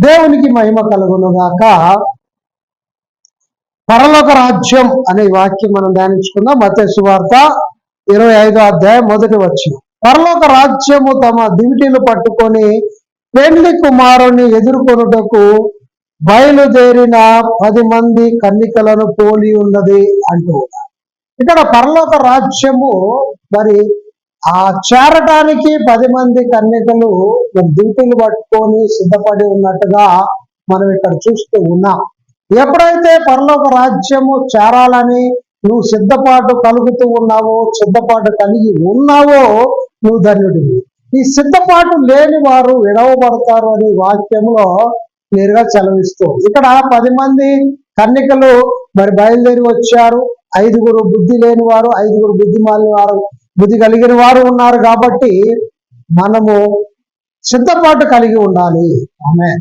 దేవునికి మహిమ కలుగునుగాక. పరలోక రాజ్యం అనే వాక్యం మనం ధ్యానించుకుందాం. మత్తయి సువార్త 25వ అధ్యాయం 1వ వచనం. పరలోక రాజ్యము తమ దివిటీలు పట్టుకొని పెండ్లి కుమారుని ఎదుర్కొనుటకు బయలుదేరిన 10 మంది కన్నికలను పోలి ఉన్నది అంటూ ఇక్కడ పరలోక రాజ్యము మరి చేరటానికి 10 మంది కన్యకలు దివిటీలు పట్టుకొని సిద్ధపడి ఉన్నట్టుగా మనం ఇక్కడ చూస్తూ ఉన్నాం. ఎప్పుడైతే పరలోక రాజ్యము చేరాలని నువ్వు సిద్ధపాటు కలుగుతూ ఉన్నావో, సిద్ధపాటు కలిగి ఉన్నావో, నువ్వు ధన్యుడివి. ఈ సిద్ధపాటు లేని వారు విడవబడతారు అని వాక్యంలో నేరుగా సెలవిస్తూ ఇక్కడ 10 మంది కన్యకలు మరి బయలుదేరి వచ్చారు. 5గురు బుద్ధి లేని వారు, 5గురు బుద్ధిమాలిన వారు, బుద్ధి కలిగిన వారు ఉన్నారు. కాబట్టి మనము సిద్ధపాటు కలిగి ఉండాలి. ఆమేన్.